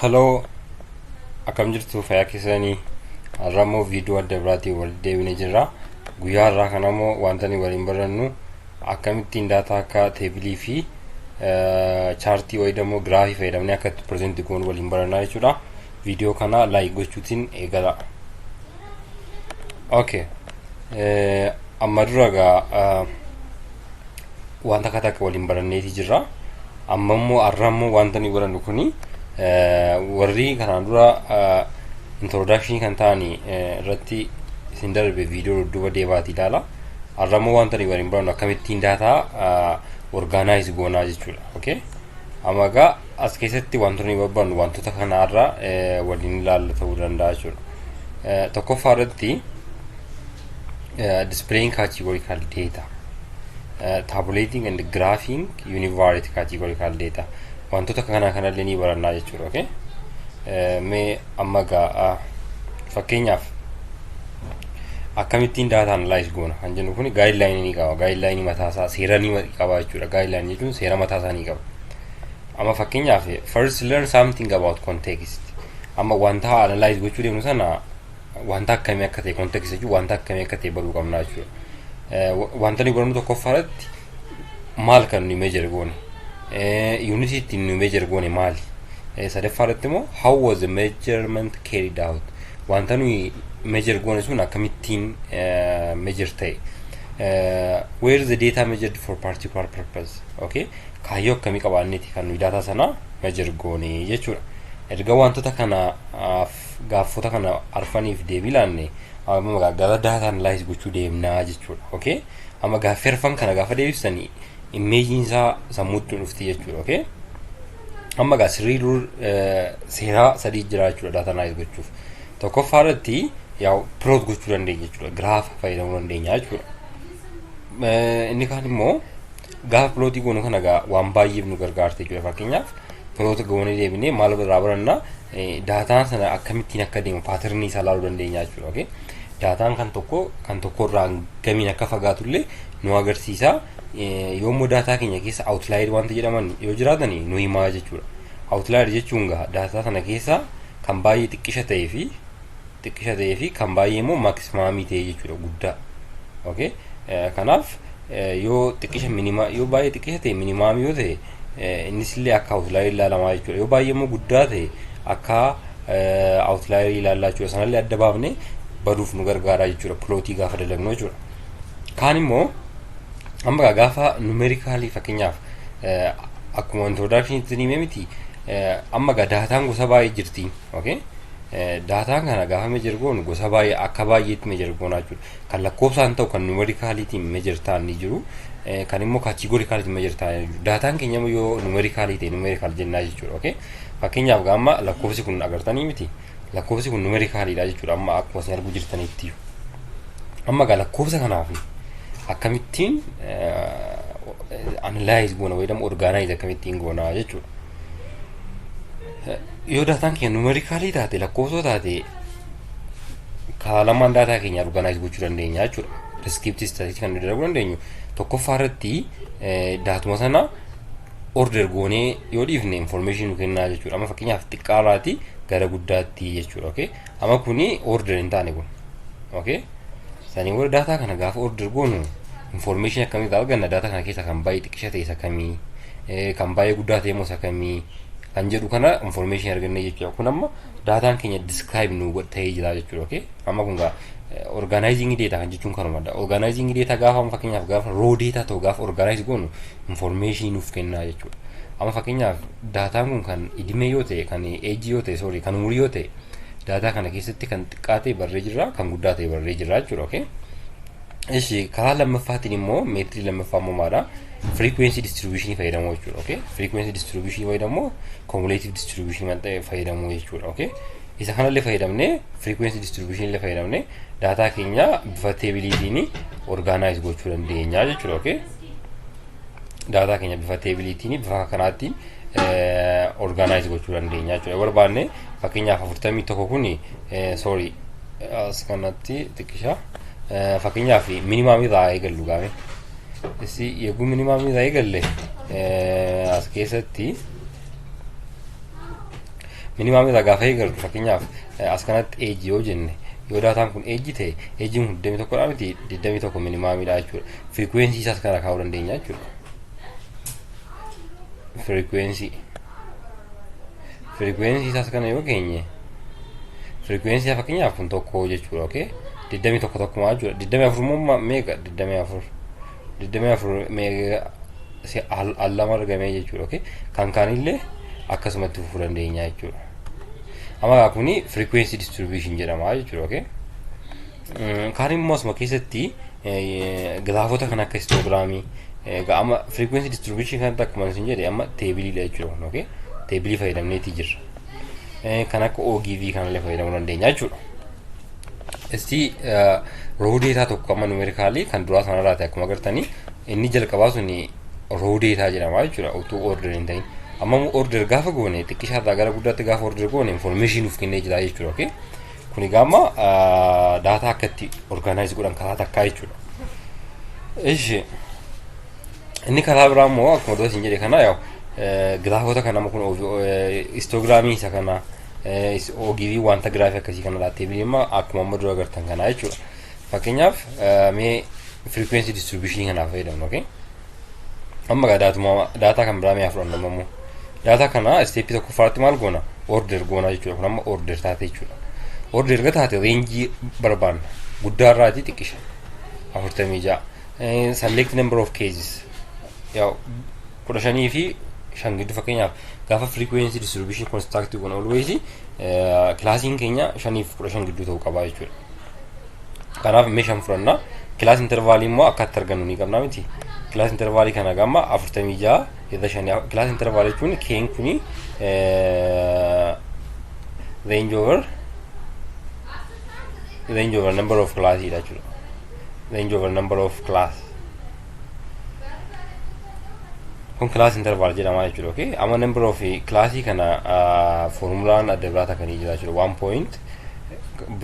Hello, akkam jirtu fayyaa keessanii Oromo video adda biraatii wal deebinee jirra. Guyyaa irraa kanammoo wanta ni waliin barannu akkamittiin daataa akka teebilii fi chaartii wayidammoo giraafii fayyadamnee akka present goon waliin barannaa jechuudha. Video kana like gochuutiin eegala. Okay. Amma duragaa wanta akka waliin baranneeti jirra. Ammammoo arrammoo wanta ni barannu kuni warri kanaan dura introduction kan taani irratti isin darbe video duuba deebaati ilaala. Arrammoo wanta ni waliin barannu akkamittiin daataa organize goonaa jechuudha. Okay? Amma egaa as keessatti wantoonni ni babbannu wantoota kanaarra waliin ilaalla ta'uu danda'a jechuudha. Tokkoffaa irratti displaying categorical data. Tabulating and graphing univariate categorical data. Wantoota kanallee ni barannaa jechuudha. Okay? Mee amma gaa fakkeenyaaf akkamittiin data analyze goona kan jennu kun guideline ni qaba. Guideline mataasaa seera ni qaba jechuudha. Guideline jechuun seera mataasaa ni qaba. Amma fakkeenyaaf first learn something about context. Amma wanta analyze gochuu deemnu sana wanta akkamii akka ta'e context jechuun wanta akkamii akka ta'e baruu qabna jechuudha. Wanta ni barannu tokkoffaarratti maal kan ni measure goone unity ittiin ni measure goone maali sadaffaarratti immoo how was the measurement carried out wanta nuyi measure goone sun akkamittiin measure ta'e where is the data measured for particular purpose. Okay, kaayyoo akkamii qabaanneeti kan nuyi data sana measure goone jechuudha. Erga wantoota kana gaaffota kana arfaniif deebii laanne amma gara data analyze gochuu deemnaa jechuudha. Okay, amma gaaffii arfan kana gaafa deebisanii imagine isaa sammuutti dhufti jechuudha. Okay, amma gaa sirriiduu seera sadii jira jechuudha data analyze gochuuf. Tokkoffaa irratti yaa'u plot gochuu dandeenya jechuudha. Graph fayyadamuu dandeenya jechuudha. Inni kaan immoo gaafa plootii goonu kana gaa waan baay'eef nu gargaarti jechuudha. Fakkeenyaaf plot goonee deebinee maal irraa barannaa daataan sana akkamittiin akka deemu paaternii isaa ilaaluu dandeenya jechuudha. Okay, daataan kan tokko irraa gamiin akka fagaatullee nu agarsiisa. Yoommoo daataa keenya keessa outlier wanta jedhaman yoo jiraatani nu himaa jechuudha. Outlier jechuun gaa daataa sana keessa kan baay'ee xiqqisha ta'ee fi kan baay'ee immoo maximumii ta'e jechuudha, guddaa. Okay, kanaaf yoo xiqqisha yoo baay'ee xiqqisha ta'e minimum yoo ta'e innis illee akka outlier ilaalamaa jechuudha. Yoo baay'ee immoo guddaa ta'e akka outlier ilaallaa jechuudha. Sanallee adda baafnee baduuf nu gargaara jechuudha plootii gaafa dalagnu jechuudha. Kaan immoo amma gaafa numerically fakkeenyaaf akkuma introduction itti himee miti amma daataan gosa baay'ee jirti. Okay, daataan kana gaafa measure goonu gosa baay'ee akka baay'eetti measure goonaa jechuudha. Kan lakkoofsaan ta'u kan numericaliitiin measure ta'an ni jiru. Kan immoo categoricaliitiin measure ta'an jiru. Daataan keenya yoo numerically ta'e numerical jennaa jechuudha. Okay, fakkeenyaaf gaama lakkoofsi kun agartanii miti lakkoofsi kun numericalidha jechuudha. Amma akkuma isin arguu jirtanitti amma lakkoofsa kanaaf akkamittiin analyze goona wayidamu organize akkamittiin goona jechuudha. Yoo daataan keenya numerically taate lakkoofsoo taate kaalamaan daataa keenya organize gochuu dandeenya jechuudha. Descriptive statistics kan dalaguu dandeenyu tokkoffaa irratti daatuma sana order goonee yoo dhiifne information nu kennaa jechuudha. Amma fakkeenyaaf xiqqaarraati gara guddaatti jechuudha. Okay, amma kuni order hin taane kun. Okay, sanii warra daataa kana gaafa order goonu information akkamii arganna daataa kana keessa kan baay'ee xiqqisha ta'e isa kamii kan baay'ee guddaa ta'e immoo isa kamii kan jedhu kana information arganne jechuudha. Kun amma daataan keenya describe nu ta'ee jira jechuudha. Okay, amma kun organizing data kan jechuun kanuma. Organizing data gaafa fakkeenyaaf gaafa raw data ta'u gaafa organize goonu information nuuf kennaa jechuudha. Amma fakkeenyaaf daataan kun kan idimee yoo ta'e kan age yoo ta'e kan umurii yoo ta'e daataa kana keessatti kan xiqqaa ta'e barree jirra kan guddaa ta'e barree jirra jechuudha. Okay, ishi karaa lammaffaatiin immoo meetirii lammaffaa immoo maadha frequency distribution fayyadamuu jechuudha. Okay, frequency distribution fayyadamoo cumulative distribution fayyadamuu jechuudha. Okay, isa kanallee fayyadamnee frequency distribution illee fayyadamnee daataa keenya bifa teebiliitiin organize gochuu dandeenya jechuudha. Okay, daataa keenya bifa teebiliitiin bifa kanaatti organize gochuu dandeenya jechuudha. Barbaanne fakkeenyaaf 41 kuni sorry as kanatti xiqqisha fakkeenyaaf minimum irraa eegallu gaame isi yeroo minimum irraa eegalle as keessatti minimum isa gaafa eegalu fakkeenyaaf as kanatti age yoo jenne yoo daataan kun age ta'e age kun 21 dha miti 21 minimum dha jechuudha. Frequency isaas kana kaa'uu dandeenya jechuudha. Frequency isaas kana yoo keenye frequency fakkeenyaaf kun tokko jechuudha. Okay 21 tokkuma jechuudha. 24 immoo meega 24 meega si allama argamee jechuudha. Okay kan kaanillee akkasumatti fufuu dandeenya jechuudha. Amma kuni frequency distribution jedhama jechuudha. Okay kan immoo asuma keessatti graafota kan akka histogiraamii amma frequency distribution kan akkuma isin jedhe amma teebiliidha jechuudha. Okay teebilii fayyadamneeti jirra. Kan akka Ogive kanallee fayyadamuu dandeenya jechuudha. Isti raw data tokko amma numerically kan duraa sanarraati akkuma agartanii inni jalqabaa suni raw data jedhama jechuudha. Utuu order hin ta'in amma order gaafa goone xiqqishaarraa gara guddaatti gaafa order goone information uf kennee jira jechuudha. Okay kuni gamma data akkatti organize godhan karaa takkaa jechuudha. Ishi inni karaa biraa immoo akkuma dura isin jedhe kana yaw graafota kana amma kun histogiraamii isa kana Ogive wanta graafii akkasii kana laatee bilimma akkuma amma dura agartan kana jechuudha. Fakkeenyaaf mee frequency distribution kana fayyadamnu. Okay amma data kan biraa mee afurannama immoo data kana step tokko faatti maal goona order goona jechuudha. Kun amma order taate jechuudha. Order ga taate range barbaanna guddaarraati xiqqisha 46 select number of cases yaw 15 fi 5 giddu fakkeenyaaf gaafa frequency distribution construct goona always classing keenya 5 fi 15 giddu ta'uu qaba jechuudha. Kanaaf meeshaan furanna class interval immoo akka argannu ni qabna miti. Class interval kana gamma 46 idha 5 class interval jechuun keen kuni range over number of class ida jechuudha. Range over number of class kun class interval jedhama jechuudha. Okay amma number of class kana formulaan adda biraata kan jira jechuudha. 1 point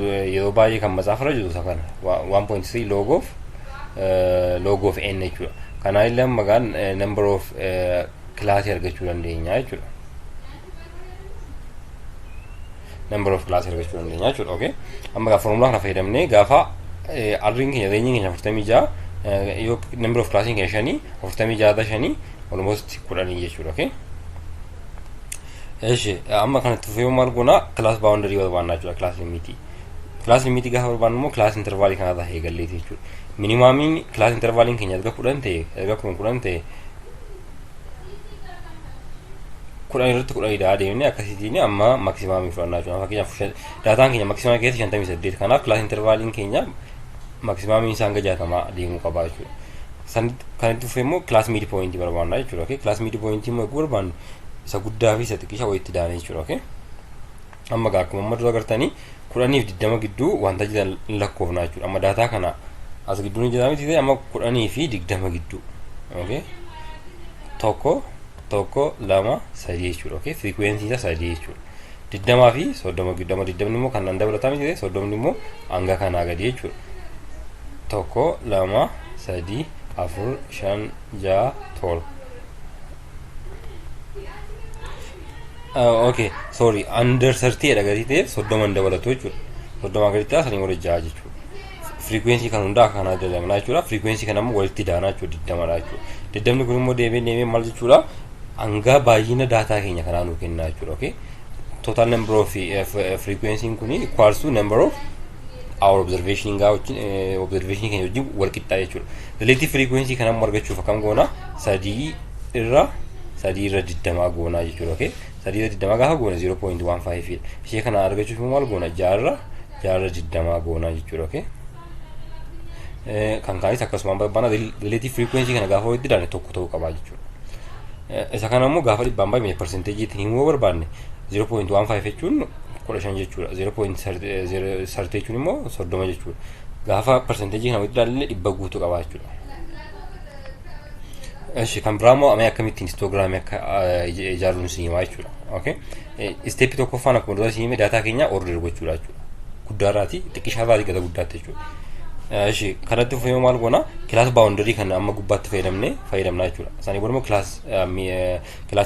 yeroo baay'ee kan matsaafara jiru sakana 1.3 log of n jechuudha. Kana illee magaan number of class argachuu dandeenya jechuudha. Number of class argachuu dandeenya jechuudha. Okay amma gaafa formula kana fayyadamnee gaafa arring keenya range keenya 46 yoo number of class keenya 5 46 almost 10 jechuudha. Okay eshi amma kana tufee maal goona class boundary barbaanna jechuudha. Class limit gaafa barbaannu immoo class interval kana irraa eegalleeti jechuudha. Minimum class interval keenya erga 10 ta'e erga 10 ta'e 10 irratti 10 deemnee akkasitiin amma maximum fudhannaa jechuudha. Fakkeenyaaf dataan keenya maximum keessa 58 kanaaf class interval keenya maximum isaan hanga 60 deemuu qaba jechuudha. Kan itti dhufee immoo class midpoint barbaanna jechuudha. Okay class midpoint immoo barbaannu isa guddaa fi isa xiqqisha walitti daanee jechuudha. Okay amma akkuma amma dura agartanii 10 fi 20 gidduu wanta jiran lakkoofna jechuudha. Amma data kana as gidduu ni jira miti amma 10 fi 20 gidduu. Okay tokko 2 3 jechuudha. Okay frequency isa 3 jechuudha. 20 fi 30 gidduu amma 20 immoo kan nan dabalataa miti 30 immoo hanga kana gadi jechuudha. Tokko 2 3 4 5 6 7 okay sorry under 30 edha gadi ta'e 30 dabalatu jechuudha. 30 gadi ta'e sanii wal ja'a jechuudha. Frequency kan hundaa kana dalamna jechuudha. Frequency kana immoo walitti daanaa jechuudha 20 dha jechuudha. 20 kun immoo deemee maal jechuudha hanga baay'ina data keenya kana nu kenna jechuudha. Okay total number of frequency kun equals to number of our observation observation keenya wajjin wal qixxaa jechuudha. Relative frequency kana immoo argachuuf akkam goona 3 irra 20 goona jechuudha. Okay 3 gaafa goona 0.15 ishee kana argachuuf maal goona 6 20 goona jechuudha. Okay kan kaanis akkasuma barbaana relative frequency kana gaafa walitti daane tokko ta'uu qaba jechuudha. Isa kana immoo gaafa dhibbaan baay'ee percentage itti himuu barbaanne 0.15 jechuun 15 jechuudha. 0.30 jechuun immoo 30 jechuudha. Gaafa percentage kana walitti daane dhibba guutuu qaba jechuudha. Eshi kan biraamoo amee akkamittiin histoogiraamii akka ijaaruun siima jechuudha. Okay step tokkoffaan akkuma dura siime data keenya order gochuudha jechuudha. Guddaarraati xiqqishaarraati gara guddaatti jechuudha. Eshi kanatti fayyadamu maal goona class boundary kan amma gubbaatti fayyadamna jechuudha. Sanii boodammoo class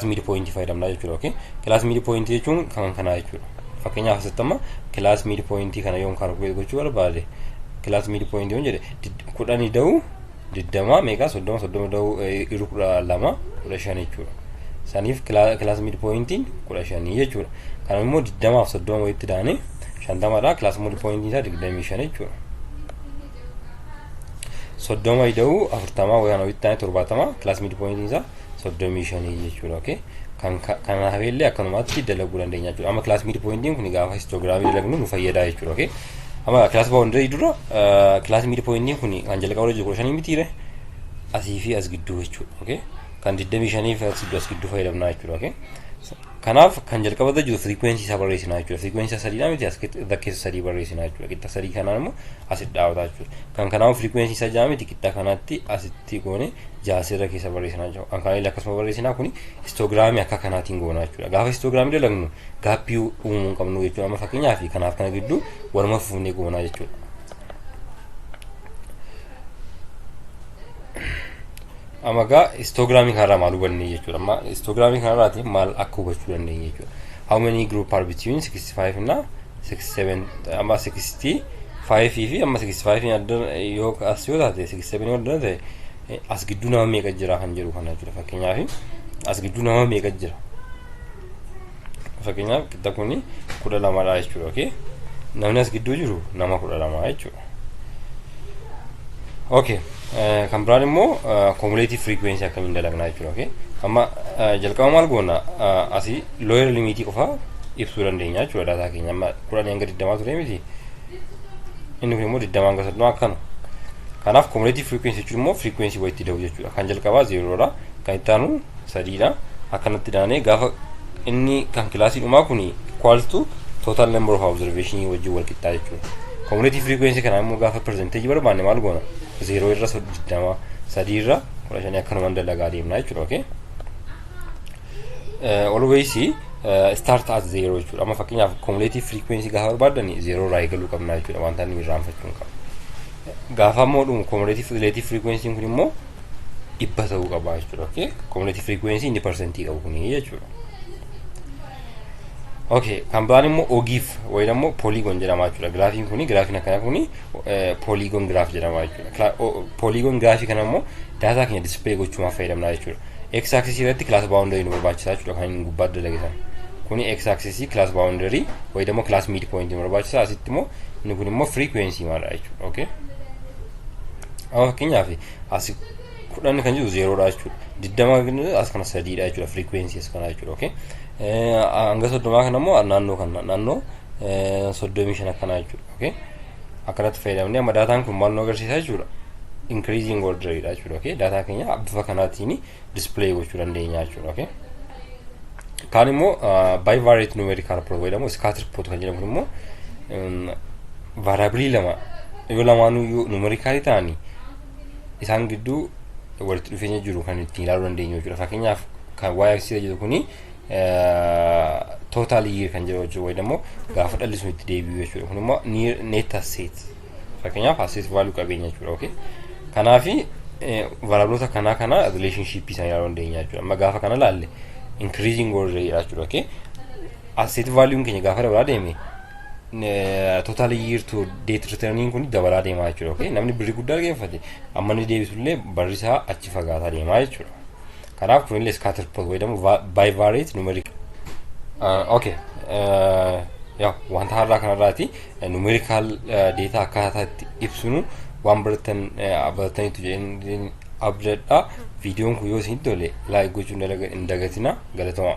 midpoint fayyadamna jechuudha. Okay, class midpoint jechuun kan kana jechuudha. Fakkeenyaaf asitti amma class midpoint kana yoon calculate gochuu barbaade class midpoint yoon jedhe 10 da'u 20 meeqa 30 da'u 12 15 jechuudha. Saniif class midpointiin 15 jechuudha. Kana immoo 20 fi 30 walitti daane 50 dha. Class midpoint isaa 25 jechuudha. 30 da'u 40 wayaan walitti daane 70 class midpoint isaa 35 jechuudha. Okay, kan habeellee akkanumatti dalaguu dandeenya jechuudha. Amma class midpointiin kun gaafa histogiraamii dalagnu nu fayyada jechuudha. Okay, amma class boundary dura class midpointiin kun kan jalqaba jiru 15 mitiire asii fi as gidduu jechuudha. Okay, kan 25 fi as gidduu fayyadamna jechuudha. Okay, kanaaf kan jalqaba jiru frequency isaa barreessina jechuudha. Frequency isaa 3 miti as keessa 3 barreessina jechuudha. Qixa 3 kanaan immoo asitti dhaawata jechuudha. Kan kanaaf frequency isaa 6 miti qixa kanatti asitti goone 6 sirra keessa barreessina jechuudha. Kan kanaan akkasuma barreessina kun histogiraamii akka kanaatiin goona jechuudha. Gaafa histogiraamii dalagnu gaappii uumuu qabnu jechuudha. Amma fakkeenyaaf kanaaf kana gidduu waluma fuunee goona jechuudha. Amma histogiraamii kanarraa maal hubanne jechuudha. Amma histogiraamii kanarraati maal akka hubachuu dandeenya jechuudha. How many group are between 65 እና 67 amma 65 fi amma 65 adda yoo as yoo taate 67 adda ta'e as gidduu nama meeqa jira kan jedhu kana jechuudha. Fakkeenyaaf as gidduu nama meeqa jira. Fakkeenyaaf qixa kuni 12 dha jechuudha. Okay, namni as gidduu jiru nama 12 jechuudha. Okay, kan biraan immoo cumulative frequency akkamiin dalagnaa jechuudha. Okay, amma jalqaba maal goona asii lower limit qofa ibsuu dandeenya jechuudha. Daataa keenya amma 10 hanga 20 ture miti, inni kun immoo 20 hanga 30 akkana. Kanaaf cumulative frequency jechuun immoo frequency walitti da'u jechuudha. Kan jalqabaa 0 dha, kan itti aanu 3 dha. Akkanatti daanee gaafa inni kan kilaasii dhumaa kun equal to total number of observation wajjin wal qixxaa jechuudha. Cumulative frequency kana immoo gaafa percentage barbaanne maal goona 0 irra 20 3 irra 15 akkanumaan dalagaa deemna jechuudha. Okay, always start at 0 jechuudha. Amma fakkeenyaaf cumulative frequency gaafa barbaadani 0 irraa eegaluu qabna jechuudha. Wanta inni irraanfachuu hin qabu. Gaafa immoo dhumu cumulative relative frequency kun immoo 100 ta'uu qaba jechuudha. Okay, cumulative frequency inni percentii qabu kuni jechuudha. Okay, kan biraan immoo Ogive way immoo Polygon jedhama jechuudha. Graafiin kuni graafiin akkana kuni Polygon graph jedhama jechuudha. Polygon graph kana immoo data keenya display gochuudhaaf fayyadamna jechuudha. X axis irratti class boundary nu barbaachisa jechuudha. Kan gubbaatti dalagisan kuni x axis class boundary way immoo class midpoint nu barbaachisa. Asitti immoo inni kun immoo frequency maadha jechuudha. Okay, amma fakkeenyaaf as 10 kan jiru 0 dha jechuudha. 20 as kana 3 dha jechuudha. Frequency as kana jechuudha. Okay, hanga 30 kana immoo naannoo 35 akkana jechuudha. Okay, akkanatti fayyadamne amma daataan kun maal nu agarsiisa jechuudha. Increasing order dha jechuudha. Okay, daataa keenya bifa kanaatiin display gochuu dandeenya jechuudha. Okay, kaan immoo bivariate numerical plot jedhamu scatter plot kan jedhamu immoo variable lama yoo lamaanuu numerical ta'anii isaan gidduu walitti dhufeenya jiru kan ittiin ilaaluu dandeenya jechuudha. Fakkeenyaaf kan y axis jedhu kuni total year kan jedhu jechuudha. Immoo gaafa dhalli sun itti deebi'u jechuudha. Kun immoo net asset fakkeenyaaf asset value qabeenya jechuudha. Okay, kanaafi variableota kana relationship isaan ilaaluu dandeenya jechuudha. Amma gaafa kana laalle increasing order jechuudha. Okay, asset value keenya gaafa dabalaa deeme total year to date returning kun dabalaa deemaa jechuudha. Okay, namni birrii guddaa argeeffate amma ni deebisullee barri isaa achi fagaataa deemaa jechuudha. Kanaaf kun illee scatter plot jedhamu bivariate numerical. Okay, wanta har'aa kanarraati numerical data akkaataa itti ibsinu waan barataniitu jedhanii abdadha. Viidiyoon kun yoo isin tole like gochuun hin dagatina. Galatooma.